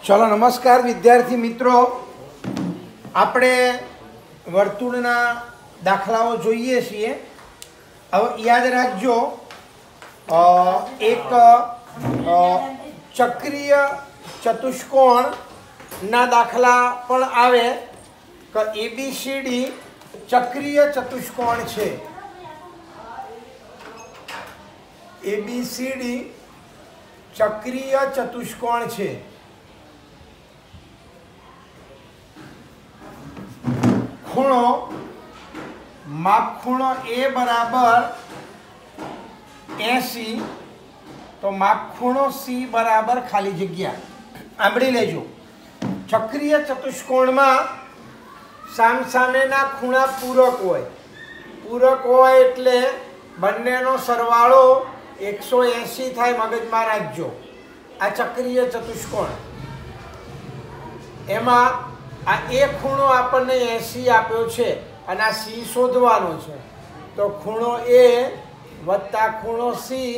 चलो नमस्कार विद्यार्थी मित्रों, આપણે વર્તુળના દાખલાઓ જોઈએ છીએ। હવે યાદ રાખજો, એક ચક્રીય ચતુષ્કોણના દાખલા પણ આવે કે એબીસીડી ચક્રીય ચતુષ્કોણ છે। એબીસીડી ચક્રીય ચતુષ્કોણ છે। ખૂણો માપખૂણો એ બરાબર 80, તો માપખૂણો સી બરાબર ખાલી જગ્યા। સાંભળી લેજો, ચક્રીય ચતુષ્કોણમાં સામસામેના ખૂણા પૂરક હોય। પૂરક હોય એટલે બંનેનો સરવાળો 180 થાય। મગજમાં રાખજો, આ ચક્રીય ચતુષ્કોણ, એમાં આ એ ખૂણો આપણને 80 આપ્યો છે અને આ સી શોધવાનો છે। તો ખૂણો એ વત્તા ખૂણો સી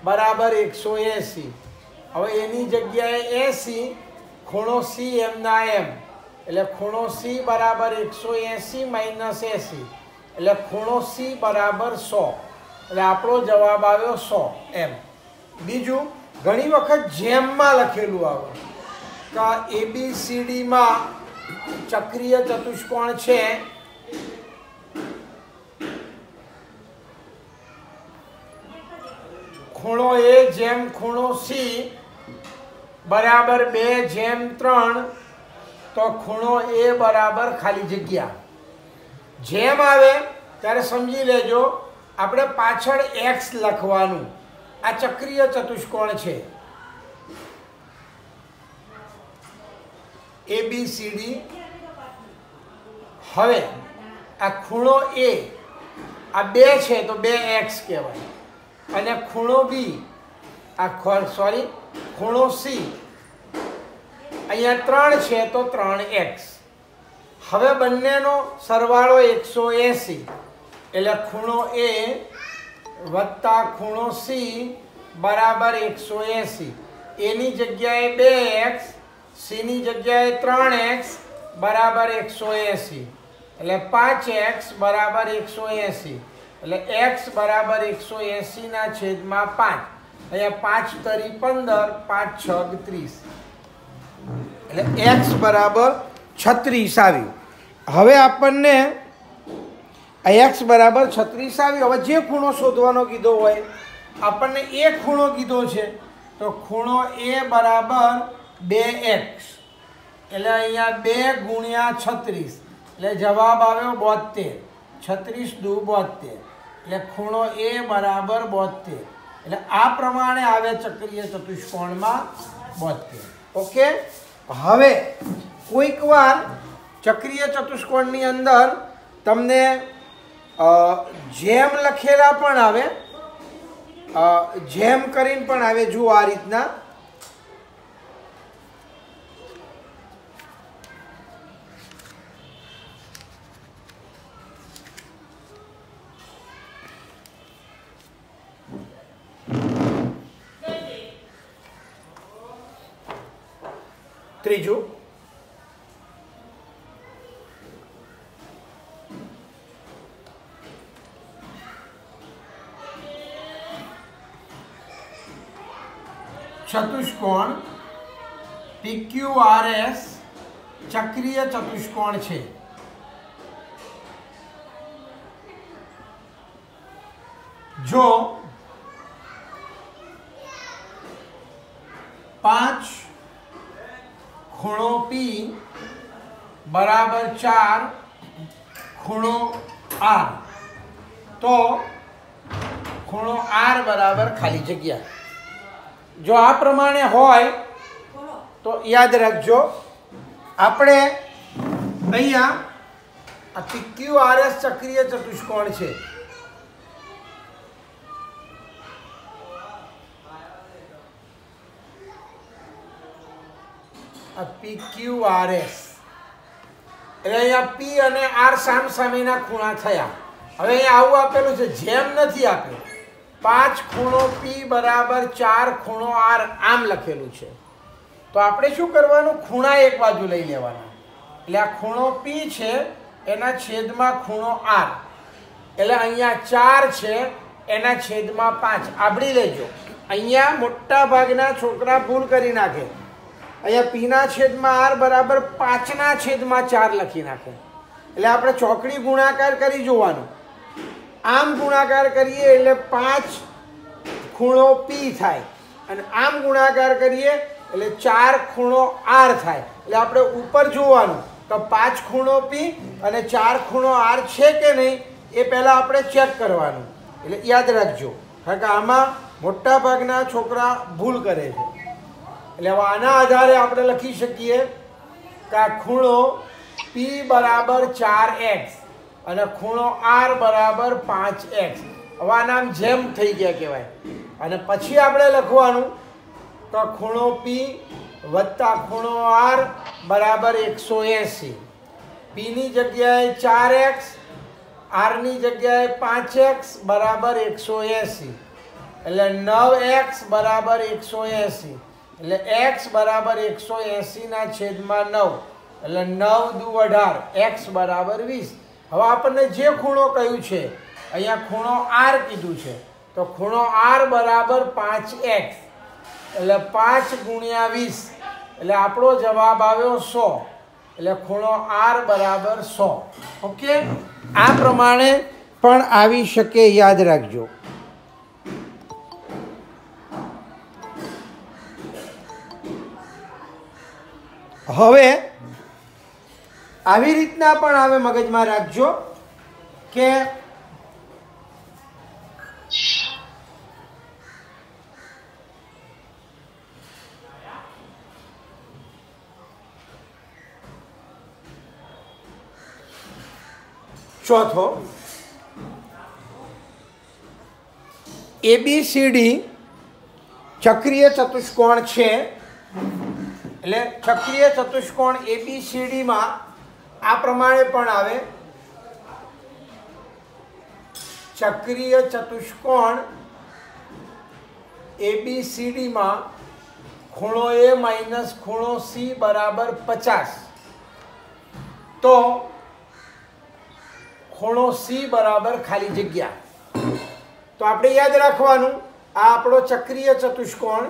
બરાબર 180। હવે એની જગ્યાએ 80, ખૂણો સી એમના એમ, એટલે ખૂણો સી બરાબર 180 માઇનસ 80, એટલે ખૂણો સી બરાબર 100, એટલે આપણો જવાબ આવ્યો 100 એમ। બીજું, ઘણી વખત જેમમાં લખેલું આવે કે એબીસીડીમાં ચક્રીય ચતુષ્કોણ છે, ખૂણો એ જેમ ખૂણો સી બરાબર 2/3, તો ખૂણો એ બરાબર ખાલી જગ્યા। જેમ આવે ત્યારે સમજી લેજો આપણે પાછળ એક્સ લખવાનું। આ ચક્રીય ચતુષ્કોણ છે એબીસીડી। હવે આ ખૂણો એ આ 2 છે તો 2x કહેવાય, અને ખૂણો બી આ ખૂણો સી અહીંયા 3 છે તો 3x। હવે બંનેનો સરવાળો 180, એટલે ખૂણો એ વત્તા ખૂણો સી બરાબર 180। એની જગ્યાએ 2x, સીની જગ્યાએ 3x બરાબર 180, એટલે 5x બરાબર 180, એટલે x બરાબર 180 ના છેદમાં 5। અહીંયા 5 તરી 15, 5 6 30, એટલે x બરાબર 36 આવ્યું। હવે આપણને x બરાબર 36 આવ્યું। હવે જે ખૂણો શોધવાનો કીધો હોય, આપણને એ ખૂણો કીધો છે, તો ખૂણો એ બરાબર 2x, એટલે અહીંયા 2 ગુણ્યા 36, એટલે જવાબ આવ્યો 72। 36 દુ 72, એટલે ખૂણો એ બરાબર 72, એટલે આ પ્રમાણે આવે ચક્રીય ચતુષ્કોણમાં 72। ઓકે। હવે કોઈક વાર ચક્રીય ચતુષ્કોણની અંદર તમને જેમ લખેલા પણ આવે, જેમ કરીને પણ આવે। જુઓ આ રીતના, ત્રીજું, ચતુષ્કોણ PQRS ચક્રીય ચતુષ્કોણ છે। જો 5 ખૂણો P બરાબર 4 ખૂણો R, તો ખૂણો R બરાબર ખાલી જગ્યા। જો આ પ્રમાણે હોય તો યાદ રાખજો, આપણે અહીંયા આ PQRS ચક્રીય ચતુષ્કોણ છે, આ PQRS, એટલે અહીંયા P અને R સામસામેના ખૂણા થયા। હવે અહીંયા આવું આપેલું છે, જેમ નથી આપ્યું। 5 ખૂણો P બરાબર 4 ખૂણો R આમ લખેલું છે। તો આપણે શું કરવાનું, ખૂણા એક બાજુ લઈ લેવાના. એટલે આ ખૂણો P છે એના છેદમાં ખૂણો R, એટલે અહીંયા 4 છે એના છેદમાં 5. આવડી લેજો. અહીંયા મોટા ભાગના છોકરા ભૂલ કરી નાખે. અહીંયા P ના છેદમાં R બરાબર 5 ના છેદમાં 4 લખી નાખે. એટલે આપણે ચોકડી ગુણાકાર કરી જોવાનું. આમ ગુણાકાર કરીએ એટલે 5 ખૂણો P થાય, અને આમ ગુણાકાર કરીએ એટલે 4 ખૂણો R થાય. એટલે આપણે ઉપર જોવાનું તો 5 ખૂણો P અને 4 ખૂણો R છે કે નહીં એ પહેલાં આપણે ચેક કરવાનું. એટલે યાદ રાખજો, કારણ કે આમાં મોટા ભાગના છોકરા ભૂલ કરે છે. એટલે હવે આના આધારે આપણે લખી શકીએ કે આ ખૂણો P બરાબર 4x અને ખૂણો R બરાબર 5x. હવે આ નામ જેમ થઈ ગયા કહેવાય. અને પછી આપણે લખવાનું તો ખૂણો P વત્તા ખૂણો R બરાબર 180. Pની જગ્યાએ 4x, Rની જગ્યાએ 5x બરાબર 180. એટલે 9x બરાબર 180. એટલે x બરાબર 180 ના છેદમાં 9. એટલે 9 દુ 18, x બરાબર 20. હવે આપણને જે ખૂણો કહ્યું છે અહીંયા ખૂણો R કીધું છે, તો ખૂણો R બરાબર 5x. એટલે 5 ગુણ્યા 20, એટલે આપણો જવાબ આવ્યો 100. એટલે ખૂણો R બરાબર 100. ઓકે, આ પ્રમાણે પણ આવી શકે, યાદ રાખજો. હવે આવી રીતના પણ આવે, મગજમાં રાખજો કે ચોથો ABCD ચક્રીય ચતુષ્કોણ છે. એટલે ચક્રીય ચતુષ્કોણ ABCD માં આ પ્રમાણે પણ આવે. ચક્રીય ચતુષ્કોણ ABCD માં ખૂણો A માઇનસ ખૂણો C બરાબર 50. તો ખૂણો C બરાબર ખાલી જગ્યા. તો આપણે યાદ રાખવાનું આ આપણો ચક્રીય ચતુષ્કોણ.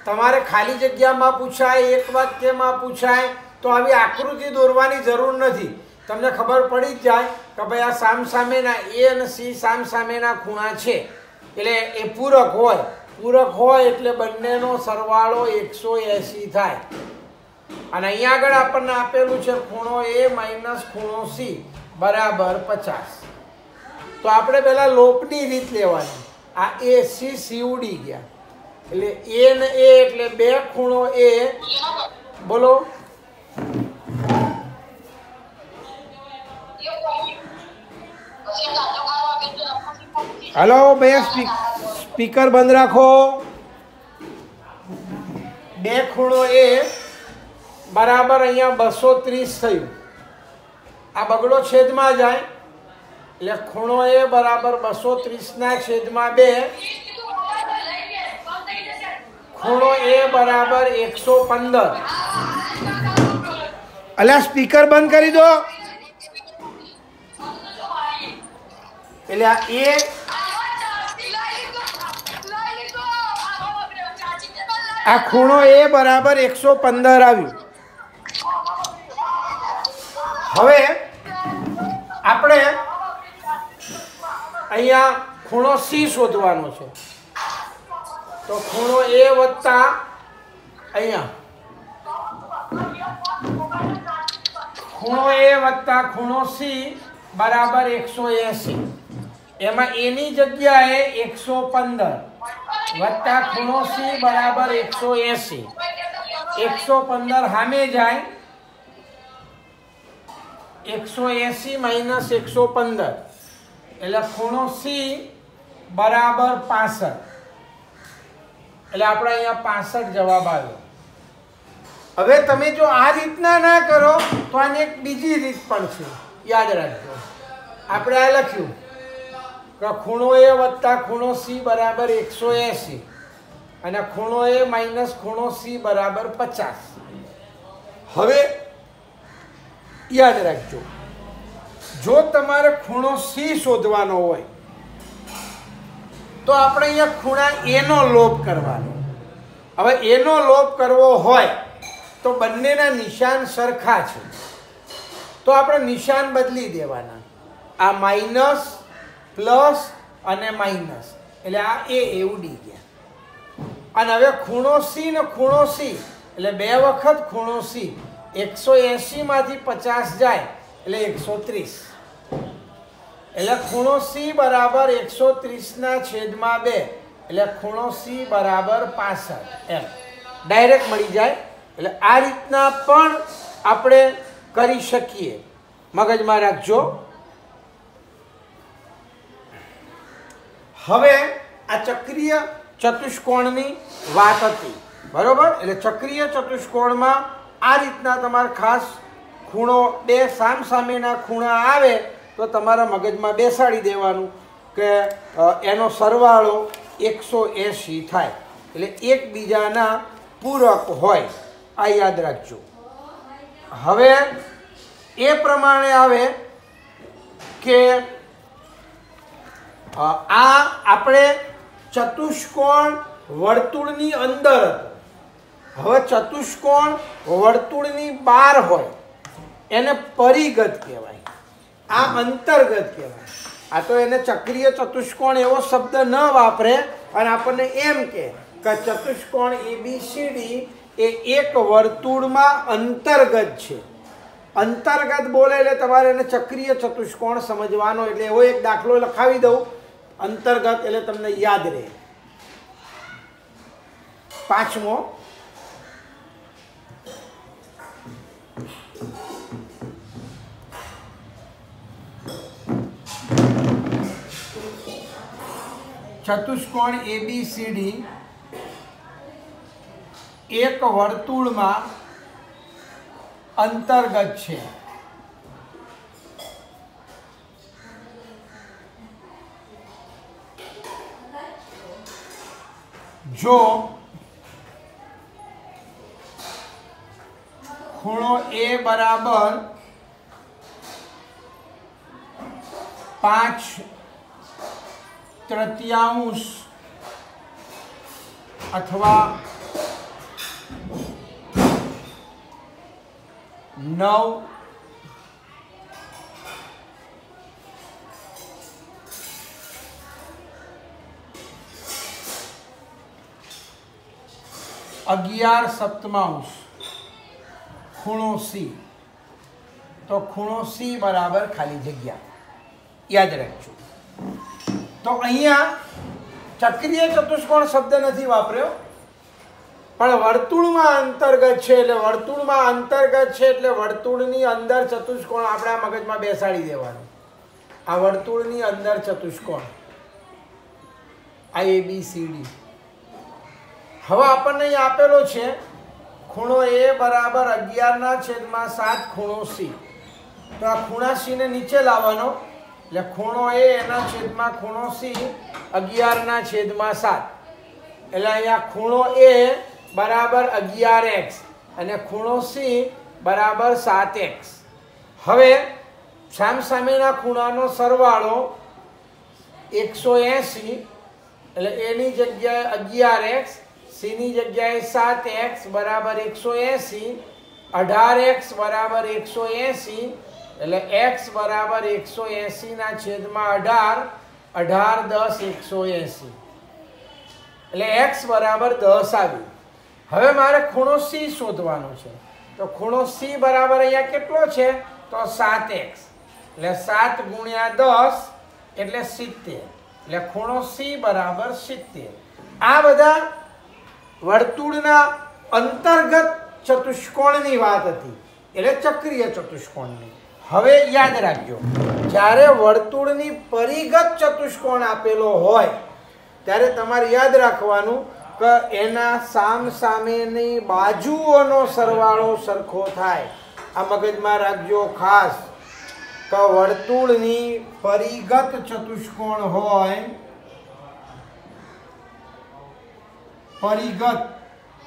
તમારે ખાલી જગ્યામાં પૂછાય, એક વાક્યમાં પૂછાય તો આવી આકૃતિ દોરવાની જરૂર નથી. તમને ખબર પડી જ જાય કે ભાઈ આ સામસામેના A અને C સામસામેના ખૂણા છે, એટલે એ પૂરક હોય. પૂરક હોય એટલે બંનેનો સરવાળો 180 થાય. અને અહીંયા આગળ આપણને આપેલું છે ખૂણો A માઇનસ ખૂણો C બરાબર 50. તો આપણે પહેલાં લોપની રીત લેવાની. આ AC ઉડી ગયા, એટલે A ને A એટલે બે ખૂણો A. બોલો. હલો ભાઈ, સ્પીકર બંધ રાખો. બે ખૂણો A બરાબર અહીંયા 230 થયું. આ બગડો છેદમાં જાય એટલે ખૂણો A બરાબર 230 ના છેદમાં 2. ખૂણો A બરાબર 115. અલ્યા સ્પીકર બંધ કરી દો. એટલે આ આ ખૂણો A બરાબર 115 આવ્યું. હવે આપણે અહીંયા ખૂણો C શોધવાનો છે. તો ખૂણો A વત્તા અહીંયા ખૂણો A વત્તા ખૂણો C બરાબર 180. એમાં A ની જગ્યાએ 115 વત્તા ખૂણો C બરાબર 180. 115 સામે જાય, 180 માઇનસ 115 એટલે ખૂણો C બરાબર 65. એટલે આપણે અહીંયા 65 જવાબ આવ્યો. હવે તમે જો આ રીતના ના કરો તો આની એક બીજી રીત પણ છે, યાદ રાખજો. આપણે આ લખ્યું કે ખૂણો એ વત્તા ખૂણો સી બરાબર 180 અને ખૂણો એ માઇનસ ખૂણો સી બરાબર 50. હવે યાદ રાખજો, જો તમારે ખૂણો સી શોધવાનો હોય તો આપણે અહીંયા ખૂણા એનો લોપ કરવાનો. હવે એનો લોપ કરવો હોય તો બંનેના નિશાન સરખા છે, તો આપણે નિશાન બદલી દેવાના. આ માઇનસ પ્લસ અને માઇનસ એટલે આ એ ઉડી ગયા. અને હવે ખૂણો સી ને ખૂણો સી એટલે 2 વખત ખૂણો સી 180 માંથી 50 જાય એટલે 130. એટલે ખૂણો સી બરાબર 130/2 એટલે ખૂણો સી બરાબર 65 એમ ડાયરેક્ટ મળી જાય. એટલે આ રીતના પણ આપણે કરી શકીએ, મગજમાં રાખજો. હવે આ ચક્રીય ચતુષ્કોણની વાત હતી, બરોબર? એટલે ચક્રીય ચતુષ્કોણમાં આ રીતના તમારે ખાસ ખૂણો 2 સામસામેના ખૂણા આવે તો તમારા મગજમાં બેસાડી દેવાનું કે એનો સરવાળો 180 થાય, એટલે એકબીજાના પૂરક હોય. આ યાદ રાખજો. હવે એ પ્રમાણે આવે કે આ આપણે ચતુષ્કોણ વર્તુળની અંદર હતો. હવે ચતુષ્કોણ વર્તુળની બહાર હોય એને પરિઘત કહેવાય, આ અંતર્ગત કહેવાય. આ તો એને ચક્રીય ચતુષ્કોણ એવો શબ્દ ન વાપરે અને આપણને એમ કે ચતુષ્કોણ ABCD એ એક વર્તુળમાં અંતર્ગત છે. અંતર્ગત બોલે એટલે તમારે એને ચક્રીય ચતુષ્કોણ સમજવાનો. એટલે એવો એક દાખલો લખાવી દઉં, અંતર્ગત એટલે તમને યાદ રહે. 5મો, ચતુષ્કોણ ABCD એક વર્તુળમાં અંતર્ગત છે. જો ખૂણો A બરાબર 5/3 અથવા 9 11/7 ખૂણો સી, તો ખૂણો સી બરાબર ખાલી જગ્યા. યાદ રાખજો. તો અહીંયા ચક્રીય ચતુષ્કોણ શબ્દ નથી વાપર્યો, પણ વર્તુળમાં અંતર્ગત છે એટલે વર્તુળમાં અંતર્ગત છે એટલે વર્તુળની અંદર ચતુષ્કોણ આપણા મગજમાં બેસાડી દેવાનું. આ વર્તુળની અંદર ચતુષ્કોણ ABCD. હવે આપણને અહીં આપેલો છે ખૂણો A બરાબર 11/7 ખૂણો સી. તો આ ખૂણા સી ને નીચે લાવવાનો એટલે ખૂણો A એના છેદમાં ખૂણો સી 11/7. એટલે અહીંયા ખૂણો A બરાબર 11x અને ખૂણો સી બરાબર 7x. હવે સામસામેના ખૂણાનો સરવાળો 180 એટલે એની જગ્યાએ 11x, સીની જગ્યાએ 7x બરાબર 180, 18x બરાબર 180 એટલે x બરાબર 180/18, 18 10 180 એટલે x બરાબર 10 આવ્યું. હવે મારે ખૂણો સી શોધવાનો છે, તો ખૂણો સી બરાબર અહીંયા કેટલો છે તો 7x એટલે 7 × 10 એટલે 70 એટલે ખૂણો સી બરાબર 70. આ બધા વર્તુળના અંતર્ગત ચતુષ્કોણની વાત હતી, એટલે ચક્રીય ચતુષ્કોણની. હવે યાદ રાખજો, જ્યારે વર્તુળની પરિઘત ચતુષ્કોણ આપેલો હોય ત્યારે તમારે યાદ રાખવાનું કે એના સામસામેની બાજુઓનો સરવાળો સરખો થાય. આ મગજમાં રાખજો ખાસ. કે વર્તુળની પરિગત ચતુષ્કોણ હોય, પરિગત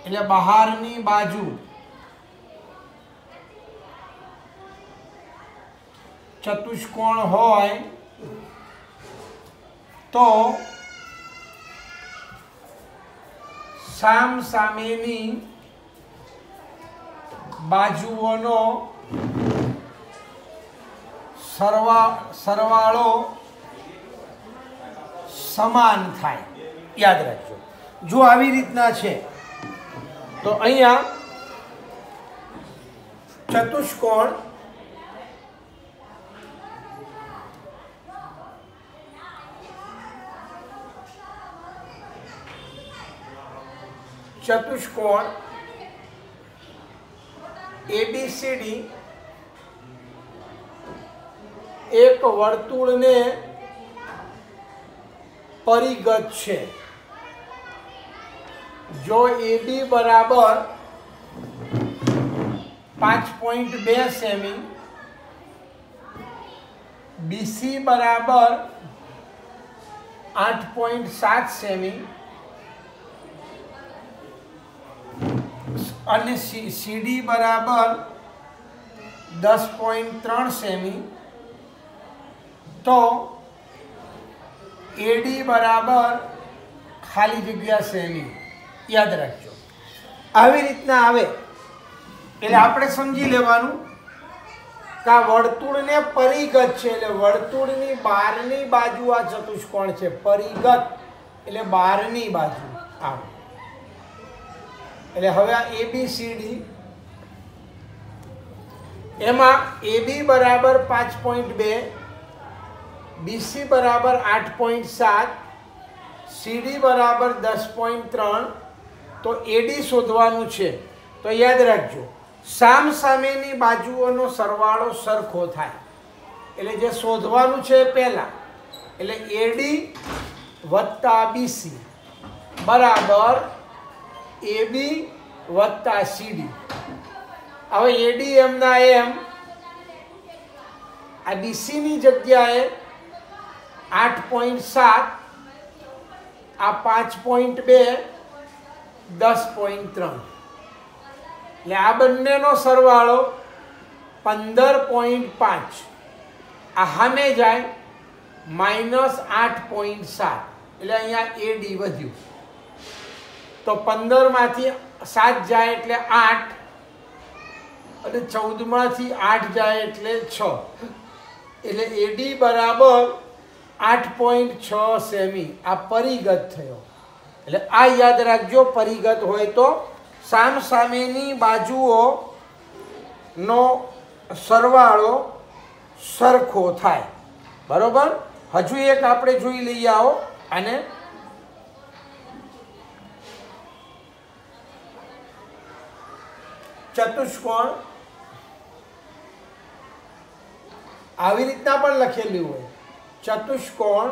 એટલે બહારની બાજુ ચતુષ્કોણ હોય તો સામ સામેની બાજુઓનો સરવાળો સમાન થાય. યાદ રાખજો. જો આવી રીતના છે તો અહીંયા ચતુષ્કોણ ABCD એક વર્તુળને પરિગત છે. જો AB બરાબર 5.2 સેમી, BC બરાબર 8.7 સેમી અને CD બરાબર 10.3 સેમી, તો AD બરાબર ખાલી જગ્યા સેમી. યાદ રાખજો. આવી રીતના આવે એટલે આપણે સમજી લેવાનું કે આ વર્તુળને પરિગત છે એટલે વર્તુળની બહારની બાજુ આ ચતુષ્કોણ છે. પરિગત એટલે બહારની બાજુ આમ. એટલે હવે આ ABCD એમાં AB બરાબર 5.2, BC બરાબર 8.7, CD બરાબર 10.3, તો AD શોધવાનું છે. તો યાદ રાખજો સામ સામેની બાજુઓનો સરવાળો સરખો થાય એટલે જે શોધવાનું છે પહેલા એટલે AD વત્તા BC બરાબર AB વત્તા CD. હવે AD એમના એમ આ BC ની જગ્યાએ 8.7, આ 5.2, 10.3 એટલે આ બંનેનો સરવાળો 15.5. આ સામે જાય -8.7 એટલે અહીંયા AD વધ્યું. તો 15 માંથી 7 જાય એટલે 8 અને 14 માંથી 8 જાય એટલે 6 એટલે AD બરાબર 8.6 સેમી. આ પરિગત થયો. એટલે આ યાદ રાખજો. પરિગત હોય તો સામ સામેની બાજુઓનો સરવાળો સરખો થાય. બરોબર. હજુ એક આપણે જોઈ લઈએ. આવો અને ચતુષ્કોણ આવી રીતના પણ લખેલું હોય. ચતુષ્કોણ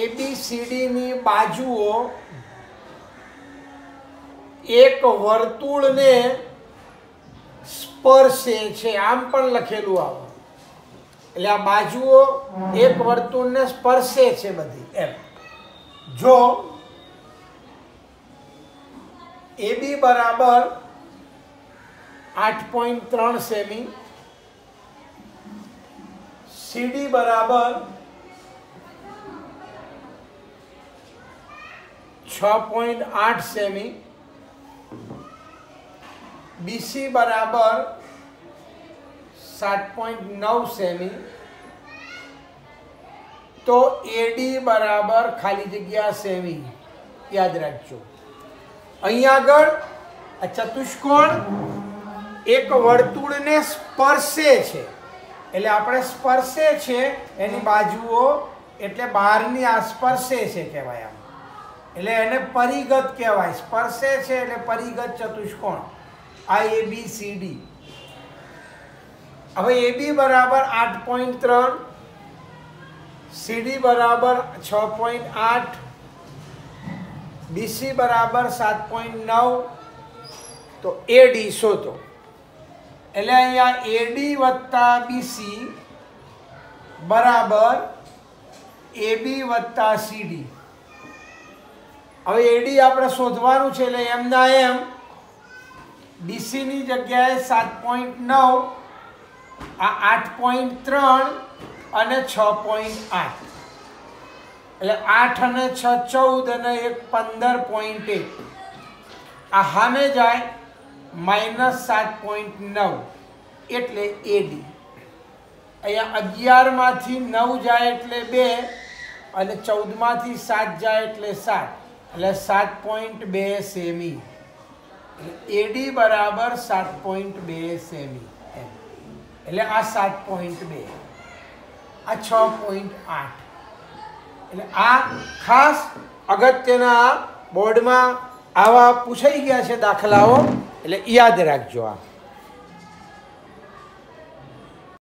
ABCD ની બાજુઓ એક વર્તુળને સ્પર્શે છે આમ પણ લખેલું આવે. એટલે આ બાજુઓ એક વર્તુળને સ્પર્શે છે બધી એમ. જો AB બરાબર 8.3 સેમી, CD બરાબર 6.8 સેમી, BC બરાબર 7.9 સેમી, તો AD બરાબર ખાલી જગ્યા સેમી. યાદ રાખજો. અહીંયા આગળ આ ચતુષ્કોણ એક વર્તુળને સ્પર્શે છે એટલે આપણે સ્પર્શે છે એની બાજુઓ એટલે બહારની આ સ્પર્શે છે કહેવાય. આમ એટલે એને પરિગત કહેવાય. સ્પર્શે છે એટલે પરિગત ચતુષ્કોણ આ ABCD. હવે AB બરાબર 8.3, CD બરાબર 6.8, BC બરાબર 7.9, તો AD શોધો. એટલે અહીંયા એડી વત્તા બીસી બરાબર એબી વત્તા સીડી. હવે એડી આપણે શોધવાનું છે એટલે એમના એમ બીસીની જગ્યાએ 7.9, આ 8.3 અને 6.8 એટલે 8 અને 6 14 અને 1 15.1. આ સામે જાય -7.9 એટલે એડી. અહીંયા 11માંથી 9 જાય એટલે 2 અને 14માંથી 7 જાય એટલે 7 એટલે 7.2 સેમી. એડી બરાબર 7.2 સેમી. એટલે આ 7.2, આ 6.8. એટલે આ ખાસ અગત્યના બોર્ડમાં આવા પૂછાઈ ગયા છે દાખલાઓ, એટલે યાદ રાખજો. આ